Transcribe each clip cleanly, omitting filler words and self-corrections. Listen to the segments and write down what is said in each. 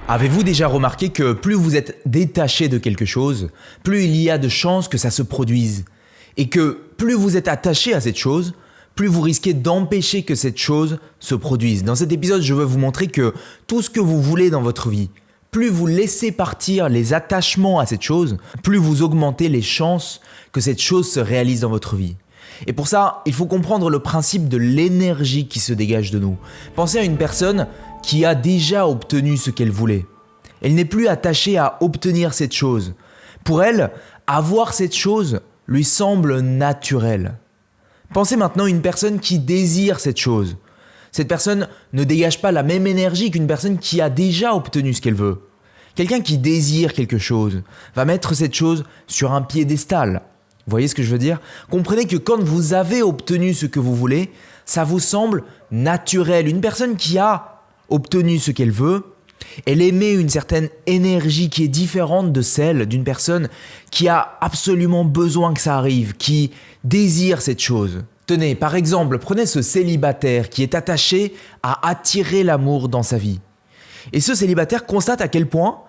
Avez-vous déjà remarqué que plus vous êtes détaché de quelque chose, plus il y a de chances que ça se produise? Et que plus vous êtes attaché à cette chose, plus vous risquez d'empêcher que cette chose se produise. Dans cet épisode, je veux vous montrer que tout ce que vous voulez dans votre vie, plus vous laissez partir les attachements à cette chose, plus vous augmentez les chances que cette chose se réalise dans votre vie. Et pour ça, il faut comprendre le principe de l'énergie qui se dégage de nous. Pensez à une personne qui a déjà obtenu ce qu'elle voulait. Elle n'est plus attachée à obtenir cette chose. Pour elle, avoir cette chose lui semble naturel. Pensez maintenant à une personne qui désire cette chose. Cette personne ne dégage pas la même énergie qu'une personne qui a déjà obtenu ce qu'elle veut. Quelqu'un qui désire quelque chose va mettre cette chose sur un piédestal. Vous voyez ce que je veux dire? Comprenez que quand vous avez obtenu ce que vous voulez, ça vous semble naturel. Une personne qui a obtenu ce qu'elle veut, elle émet une certaine énergie qui est différente de celle d'une personne qui a absolument besoin que ça arrive, qui désire cette chose. Tenez, par exemple, prenez ce célibataire qui est attaché à attirer l'amour dans sa vie. Et ce célibataire constate à quel point,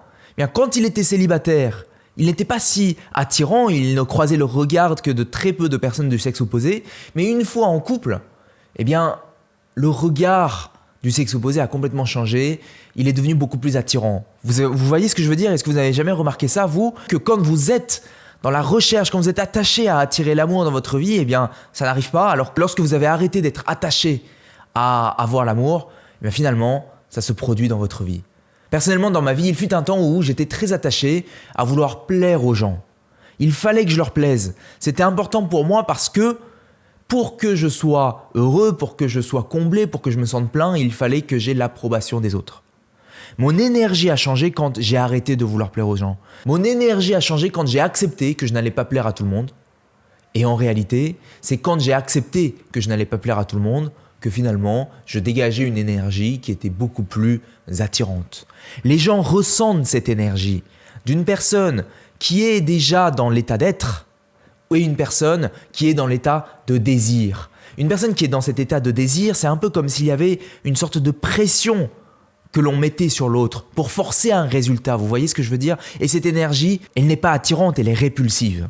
quand il était célibataire, il n'était pas si attirant, il ne croisait le regard que de très peu de personnes du sexe opposé, mais une fois en couple, le regard du sexe opposé a complètement changé, il est devenu beaucoup plus attirant. Vous voyez ce que je veux dire? Est-ce que vous n'avez jamais remarqué ça, vous? Que quand vous êtes dans la recherche, quand vous êtes attaché à attirer l'amour dans votre vie, ça n'arrive pas. Alors que lorsque vous avez arrêté d'être attaché à avoir l'amour, finalement, ça se produit dans votre vie. Personnellement, dans ma vie, il fut un temps où j'étais très attaché à vouloir plaire aux gens. Il fallait que je leur plaise. C'était important pour moi parce que pour que je sois heureux, pour que je sois comblé, pour que je me sente plein, il fallait que j'ai l'approbation des autres. Mon énergie a changé quand j'ai arrêté de vouloir plaire aux gens. Mon énergie a changé quand j'ai accepté que je n'allais pas plaire à tout le monde. Et en réalité, c'est quand j'ai accepté que je n'allais pas plaire à tout le monde que finalement, je dégageais une énergie qui était beaucoup plus attirante. Les gens ressentent cette énergie d'une personne qui est déjà dans l'état d'être et une personne qui est dans l'état de désir. Une personne qui est dans cet état de désir, c'est un peu comme s'il y avait une sorte de pression que l'on mettait sur l'autre pour forcer un résultat. Vous voyez ce que je veux dire? Et cette énergie, elle n'est pas attirante, elle est répulsive.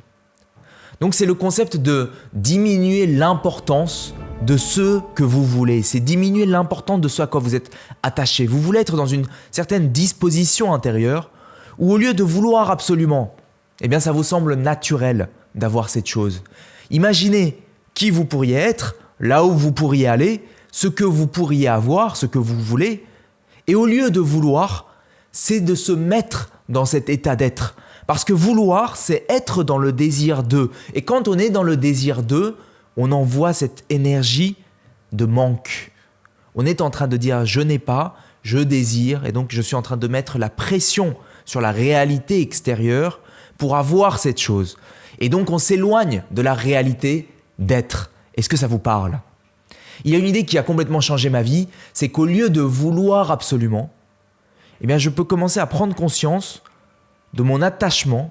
Donc c'est le concept de diminuer l'importance de ce que vous voulez. C'est diminuer l'importance de ce à quoi vous êtes attaché. Vous voulez être dans une certaine disposition intérieure où au lieu de vouloir absolument, ça vous semble naturel d'avoir cette chose. Imaginez qui vous pourriez être, là où vous pourriez aller, ce que vous pourriez avoir, ce que vous voulez. Et au lieu de vouloir, c'est de se mettre dans cet état d'être. Parce que vouloir, c'est être dans le désir d'eux. Et quand on est dans le désir d'eux, on envoie cette énergie de manque. On est en train de dire « je n'ai pas, je désire » et donc je suis en train de mettre la pression sur la réalité extérieure pour avoir cette chose. Et donc on s'éloigne de la réalité d'être. Est-ce que ça vous parle? Il y a une idée qui a complètement changé ma vie, c'est qu'au lieu de vouloir absolument, je peux commencer à prendre conscience de mon attachement,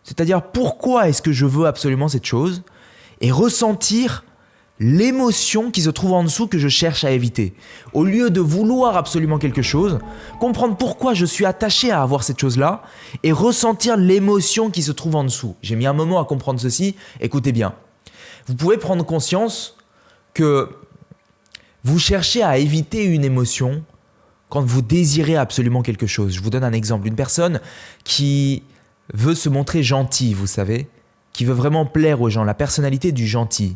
c'est-à-dire pourquoi est-ce que je veux absolument cette chose, et ressentir l'émotion qui se trouve en dessous que je cherche à éviter. Au lieu de vouloir absolument quelque chose, comprendre pourquoi je suis attaché à avoir cette chose-là et ressentir l'émotion qui se trouve en dessous. J'ai mis un moment à comprendre ceci, écoutez bien. Vous pouvez prendre conscience que vous cherchez à éviter une émotion quand vous désirez absolument quelque chose. Je vous donne un exemple. Une personne qui veut se montrer gentille, vous savez, qui veut vraiment plaire aux gens, la personnalité du gentil.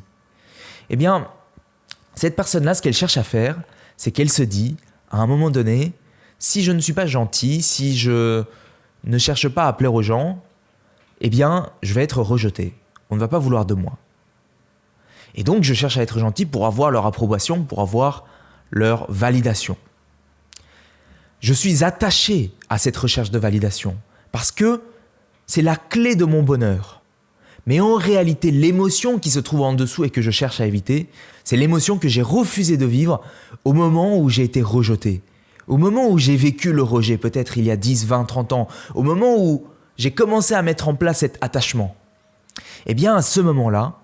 Cette personne-là, ce qu'elle cherche à faire, c'est qu'elle se dit, à un moment donné, si je ne suis pas gentil, si je ne cherche pas à plaire aux gens, je vais être rejeté. On ne va pas vouloir de moi. Et donc, je cherche à être gentil pour avoir leur approbation, pour avoir leur validation. Je suis attaché à cette recherche de validation parce que c'est la clé de mon bonheur. Mais en réalité, l'émotion qui se trouve en dessous et que je cherche à éviter, c'est l'émotion que j'ai refusé de vivre au moment où j'ai été rejeté. Au moment où j'ai vécu le rejet, peut-être il y a 10, 20, 30 ans, au moment où j'ai commencé à mettre en place cet attachement. À ce moment-là,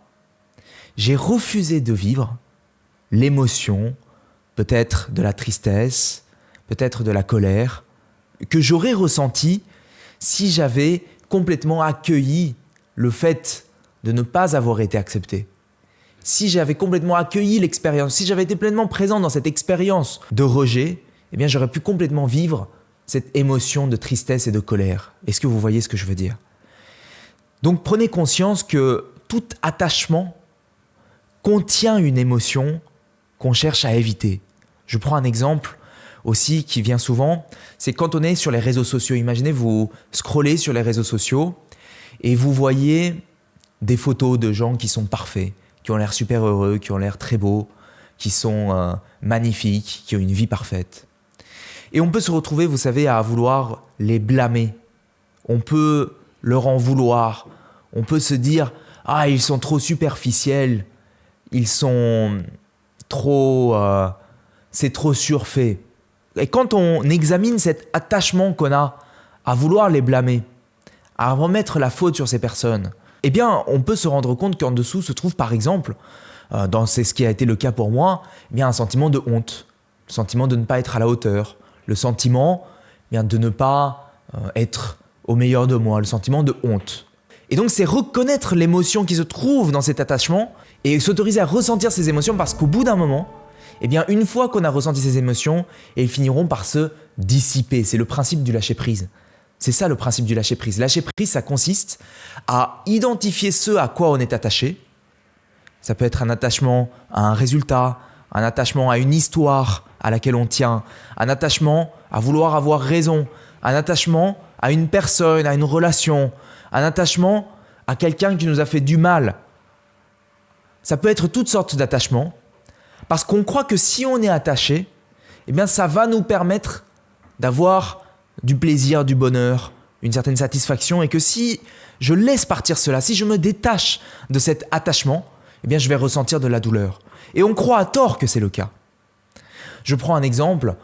j'ai refusé de vivre l'émotion, peut-être de la tristesse, peut-être de la colère, que j'aurais ressenti si j'avais complètement accueilli le fait de ne pas avoir été accepté. Si j'avais complètement accueilli l'expérience, si j'avais été pleinement présent dans cette expérience de rejet, eh bien j'aurais pu complètement vivre cette émotion de tristesse et de colère. Est-ce que vous voyez ce que je veux dire? Donc prenez conscience que tout attachement contient une émotion qu'on cherche à éviter. Je prends un exemple aussi qui vient souvent, c'est quand on est sur les réseaux sociaux. Imaginez, vous scrollez sur les réseaux sociaux et vous voyez des photos de gens qui sont parfaits, qui ont l'air super heureux, qui ont l'air très beaux, qui sont magnifiques, qui ont une vie parfaite. Et on peut se retrouver, vous savez, à vouloir les blâmer. On peut leur en vouloir. On peut se dire « Ah, ils sont trop superficiels, ils sont trop... c'est trop surfait. » Et quand on examine cet attachement qu'on a à vouloir les blâmer, à remettre la faute sur ces personnes, eh bien, on peut se rendre compte qu'en dessous se trouve, par exemple, c'est ce qui a été le cas pour moi, eh bien, un sentiment de honte, le sentiment de ne pas être à la hauteur, le sentiment eh bien, de ne pas être au meilleur de moi, le sentiment de honte. Et donc, c'est reconnaître l'émotion qui se trouve dans cet attachement et s'autoriser à ressentir ces émotions parce qu'au bout d'un moment, eh bien, une fois qu'on a ressenti ces émotions, elles finiront par se dissiper. C'est le principe du lâcher-prise. C'est ça le principe du lâcher-prise. Lâcher-prise, ça consiste à identifier ce à quoi on est attaché. Ça peut être un attachement à un résultat, un attachement à une histoire à laquelle on tient, un attachement à vouloir avoir raison, un attachement à une personne, à une relation, un attachement à quelqu'un qui nous a fait du mal. Ça peut être toutes sortes d'attachements parce qu'on croit que si on est attaché, eh bien ça va nous permettre d'avoir du plaisir, du bonheur, une certaine satisfaction et que si je laisse partir cela, si je me détache de cet attachement, eh bien je vais ressentir de la douleur. Et on croit à tort que c'est le cas. Je prends un exemple,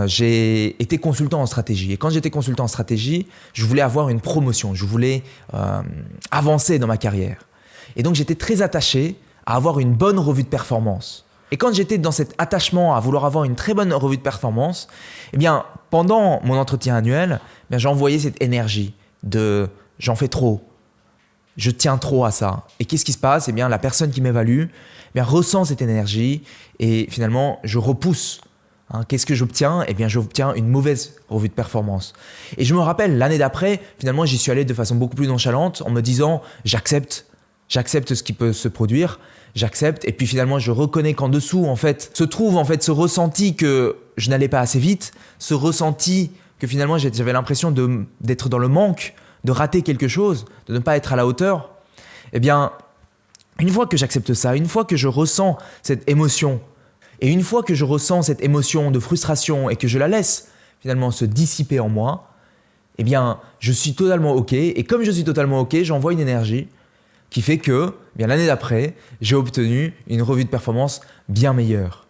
j'ai été consultant en stratégie et quand j'étais consultant en stratégie, je voulais avoir une promotion, je voulais avancer dans ma carrière. Et donc j'étais très attaché à avoir une bonne revue de performance. Et quand j'étais dans cet attachement à vouloir avoir une très bonne revue de performance, eh bien, pendant mon entretien annuel, eh bien, j'envoyais cette énergie de « j'en fais trop ». Je tiens trop à ça. Et qu'est-ce qui se passe? Eh bien, la personne qui m'évalue eh bien, ressent cette énergie et finalement, je repousse. Qu'est-ce que j'obtiens? Eh bien, j'obtiens une mauvaise revue de performance. Et je me rappelle, l'année d'après, finalement, j'y suis allé de façon beaucoup plus nonchalante en me disant « j'accepte ce qui peut se produire, j'accepte ». Et puis finalement, je reconnais qu'en dessous, en fait, se trouve en fait ce ressenti que je n'allais pas assez vite, ce ressenti que finalement, j'avais l'impression d'être dans le manque, de rater quelque chose, de ne pas être à la hauteur. Eh bien, une fois que j'accepte ça, une fois que je ressens cette émotion, et une fois que je ressens cette émotion de frustration et que je la laisse finalement se dissiper en moi, eh bien, je suis totalement OK. Et comme je suis totalement OK, j'envoie une énergie qui fait que, eh bien, l'année d'après, j'ai obtenu une revue de performance bien meilleure.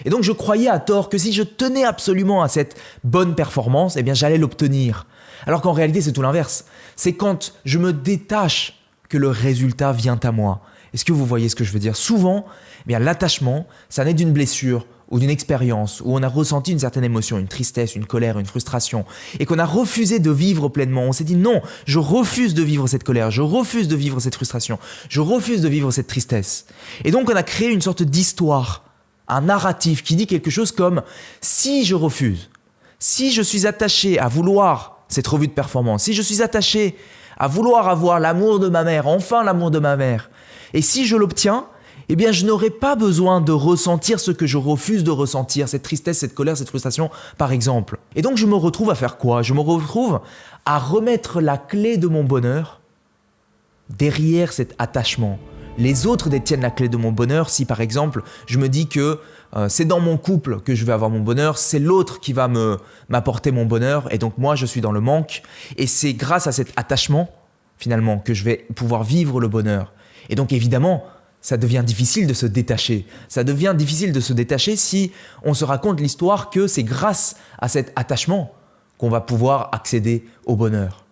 Et donc, je croyais à tort que si je tenais absolument à cette bonne performance, eh bien, j'allais l'obtenir. Alors qu'en réalité, c'est tout l'inverse. C'est quand je me détache que le résultat vient à moi. Est-ce que vous voyez ce que je veux dire? Souvent, eh bien, l'attachement, ça naît d'une blessure ou d'une expérience où on a ressenti une certaine émotion, une tristesse, une colère, une frustration et qu'on a refusé de vivre pleinement. On s'est dit non, je refuse de vivre cette colère, je refuse de vivre cette frustration, je refuse de vivre cette tristesse. Et donc, on a créé une sorte d'histoire, un narratif qui dit quelque chose comme si je refuse, si je suis attaché à vouloir cette revue de performance, si je suis attaché à vouloir avoir l'amour de ma mère, enfin l'amour de ma mère, et si je l'obtiens, eh bien je n'aurai pas besoin de ressentir ce que je refuse de ressentir, cette tristesse, cette colère, cette frustration, par exemple. Et donc je me retrouve à faire quoi? Je me retrouve à remettre la clé de mon bonheur derrière cet attachement. Les autres détiennent la clé de mon bonheur si par exemple je me dis que c'est dans mon couple que je vais avoir mon bonheur, c'est l'autre qui va m'apporter mon bonheur et donc moi je suis dans le manque et c'est grâce à cet attachement finalement que je vais pouvoir vivre le bonheur. Et donc évidemment, ça devient difficile de se détacher. Ça devient difficile de se détacher si on se raconte l'histoire que c'est grâce à cet attachement qu'on va pouvoir accéder au bonheur.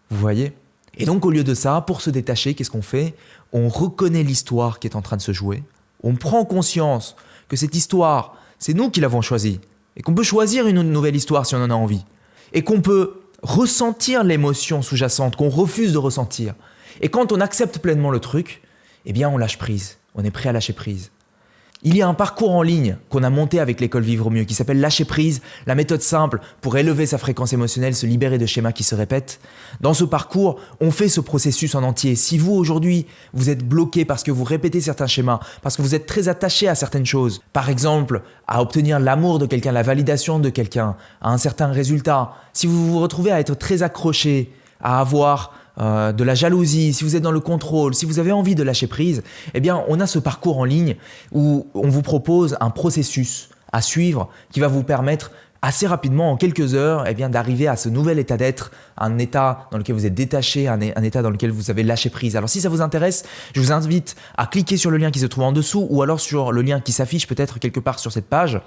Vous voyez? Et donc au lieu de ça, pour se détacher, qu'est-ce qu'on fait? On reconnaît l'histoire qui est en train de se jouer. On prend conscience que cette histoire, c'est nous qui l'avons choisie et qu'on peut choisir une nouvelle histoire si on en a envie. et qu'on peut ressentir l'émotion sous-jacente qu'on refuse de ressentir. Et quand on accepte pleinement le truc, eh bien on lâche prise, on est prêt à lâcher prise. Il y a un parcours en ligne qu'on a monté avec l'école Vivre Mieux qui s'appelle Lâcher prise, la méthode simple pour élever sa fréquence émotionnelle, se libérer de schémas qui se répètent. Dans ce parcours, on fait ce processus en entier. Si vous aujourd'hui, vous êtes bloqué parce que vous répétez certains schémas, parce que vous êtes très attaché à certaines choses, par exemple à obtenir l'amour de quelqu'un, la validation de quelqu'un, à un certain résultat, si vous vous retrouvez à être très accroché, à avoir de la jalousie, si vous êtes dans le contrôle, si vous avez envie de lâcher prise, eh bien on a ce parcours en ligne où on vous propose un processus à suivre qui va vous permettre assez rapidement, en quelques heures, eh bien, d'arriver à ce nouvel état d'être, un état dans lequel vous êtes détaché, un état dans lequel vous avez lâché prise. Alors si ça vous intéresse, je vous invite à cliquer sur le lien qui se trouve en dessous ou alors sur le lien qui s'affiche peut-être quelque part sur cette page.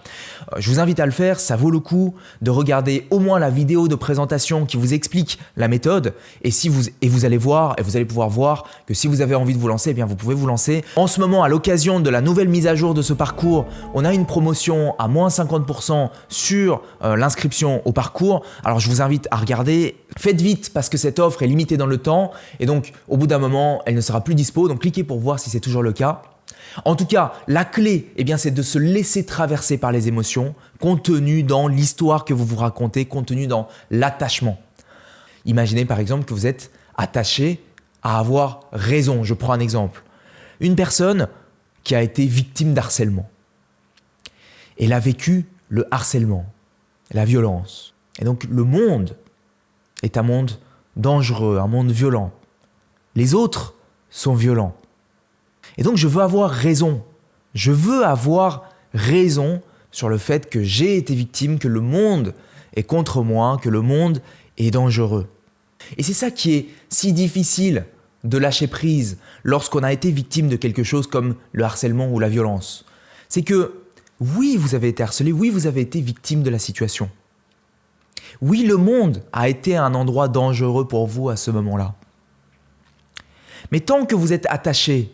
Je vous invite à le faire, ça vaut le coup de regarder au moins la vidéo de présentation qui vous explique la méthode et vous allez voir et vous allez pouvoir voir que si vous avez envie de vous lancer, eh bien vous pouvez vous lancer. En ce moment, à l'occasion de la nouvelle mise à jour de ce parcours, on a une promotion à moins 50% sur l'inscription au parcours. Alors je vous invite à regarder, faites vite parce que cette offre est limitée dans le temps et donc au bout d'un moment elle ne sera plus dispo, donc cliquez pour voir si c'est toujours le cas. En tout cas, la clé, eh bien, c'est de se laisser traverser par les émotions contenues dans l'histoire que vous vous racontez, contenues dans l'attachement. Imaginez par exemple que vous êtes attaché à avoir raison. Je prends un exemple. Une personne qui a été victime d'harcèlement. Elle a vécu le harcèlement, la violence. Et donc le monde est un monde dangereux, un monde violent. Les autres sont violents. Et donc je veux avoir raison. Je veux avoir raison sur le fait que j'ai été victime, que le monde est contre moi, que le monde est dangereux. Et c'est ça qui est si difficile de lâcher prise lorsqu'on a été victime de quelque chose comme le harcèlement ou la violence. C'est que oui, vous avez été harcelé, oui, vous avez été victime de la situation. Oui, le monde a été un endroit dangereux pour vous à ce moment-là. Mais tant que vous êtes attaché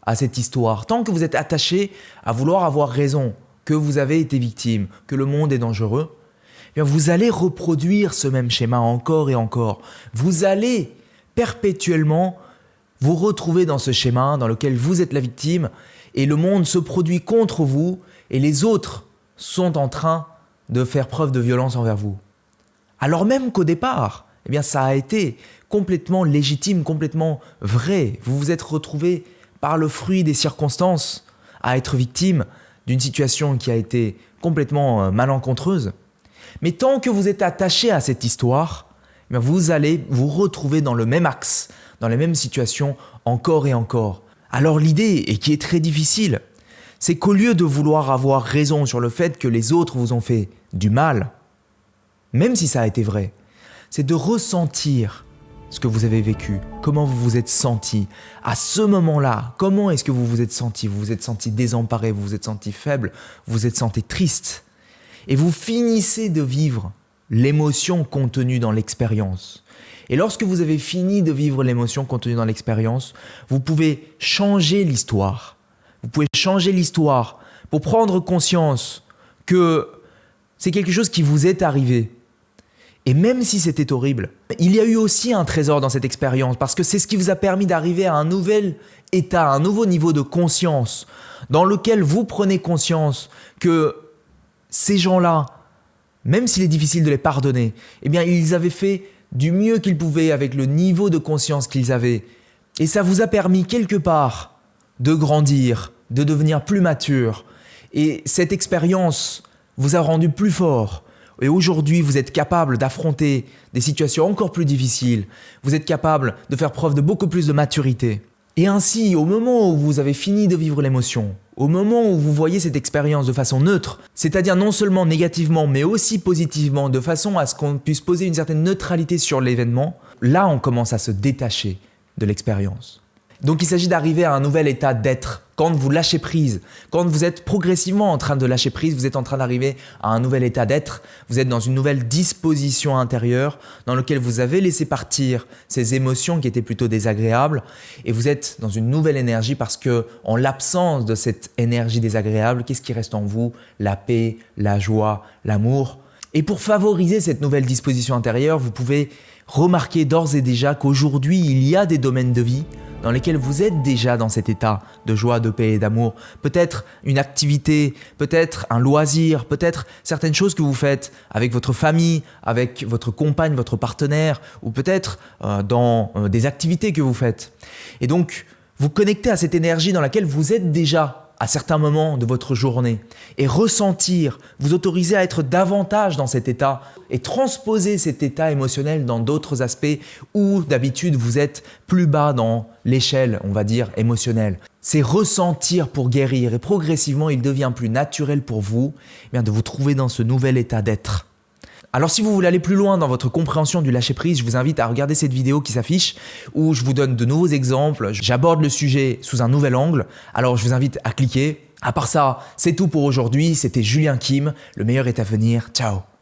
à cette histoire, tant que vous êtes attaché à vouloir avoir raison, que vous avez été victime, que le monde est dangereux, eh bien vous allez reproduire ce même schéma encore et encore. Vous allez perpétuellement vous retrouver dans ce schéma dans lequel vous êtes la victime et le monde se produit contre vous et les autres sont en train de faire preuve de violence envers vous. Alors même qu'au départ, eh bien ça a été complètement légitime, complètement vrai. Vous vous êtes retrouvé par le fruit des circonstances à être victime d'une situation qui a été complètement malencontreuse. Mais tant que vous êtes attaché à cette histoire, eh bien vous allez vous retrouver dans le même axe, dans les mêmes situations encore et encore. Alors l'idée, et qui est très difficile, c'est qu'au lieu de vouloir avoir raison sur le fait que les autres vous ont fait du mal, même si ça a été vrai, c'est de ressentir ce que vous avez vécu, comment vous vous êtes senti à ce moment-là, comment est-ce que vous vous êtes senti? Vous vous êtes senti désemparé, vous vous êtes senti faible, vous vous êtes senti triste. Et vous finissez de vivre l'émotion contenue dans l'expérience. Et lorsque vous avez fini de vivre l'émotion contenue dans l'expérience, vous pouvez changer l'histoire. Vous pouvez changer l'histoire pour prendre conscience que c'est quelque chose qui vous est arrivé. Et même si c'était horrible, il y a eu aussi un trésor dans cette expérience parce que c'est ce qui vous a permis d'arriver à un nouvel état, un nouveau niveau de conscience dans lequel vous prenez conscience que ces gens-là, même s'il est difficile de les pardonner, eh bien ils avaient fait du mieux qu'ils pouvaient avec le niveau de conscience qu'ils avaient. Et ça vous a permis quelque part de grandir, de devenir plus mature. Et cette expérience vous a rendu plus fort. Et aujourd'hui, vous êtes capable d'affronter des situations encore plus difficiles. Vous êtes capable de faire preuve de beaucoup plus de maturité. Et ainsi, au moment où vous avez fini de vivre l'émotion, au moment où vous voyez cette expérience de façon neutre, c'est-à-dire non seulement négativement, mais aussi positivement, de façon à ce qu'on puisse poser une certaine neutralité sur l'événement, là, on commence à se détacher de l'expérience. Donc il s'agit d'arriver à un nouvel état d'être. Quand vous lâchez prise, quand vous êtes progressivement en train de lâcher prise, vous êtes en train d'arriver à un nouvel état d'être, vous êtes dans une nouvelle disposition intérieure dans laquelle vous avez laissé partir ces émotions qui étaient plutôt désagréables et vous êtes dans une nouvelle énergie parce que en l'absence de cette énergie désagréable, qu'est-ce qui reste en vous? La paix, la joie, l'amour. Et pour favoriser cette nouvelle disposition intérieure, vous pouvez remarquer d'ores et déjà qu'aujourd'hui, il y a des domaines de vie dans lesquels vous êtes déjà dans cet état de joie, de paix et d'amour. Peut-être une activité, peut-être un loisir, peut-être certaines choses que vous faites avec votre famille, avec votre compagne, votre partenaire, ou peut-être dans des activités que vous faites. Et donc, vous connectez à cette énergie dans laquelle vous êtes déjà à certains moments de votre journée et ressentir, vous autoriser à être davantage dans cet état et transposer cet état émotionnel dans d'autres aspects où d'habitude vous êtes plus bas dans l'échelle, on va dire, émotionnelle. C'est ressentir pour guérir et progressivement il devient plus naturel pour vous de vous trouver dans ce nouvel état d'être. Alors si vous voulez aller plus loin dans votre compréhension du lâcher-prise, je vous invite à regarder cette vidéo qui s'affiche où je vous donne de nouveaux exemples, j'aborde le sujet sous un nouvel angle, alors je vous invite à cliquer. À part ça, c'est tout pour aujourd'hui, c'était Julien Kim, le meilleur est à venir, ciao.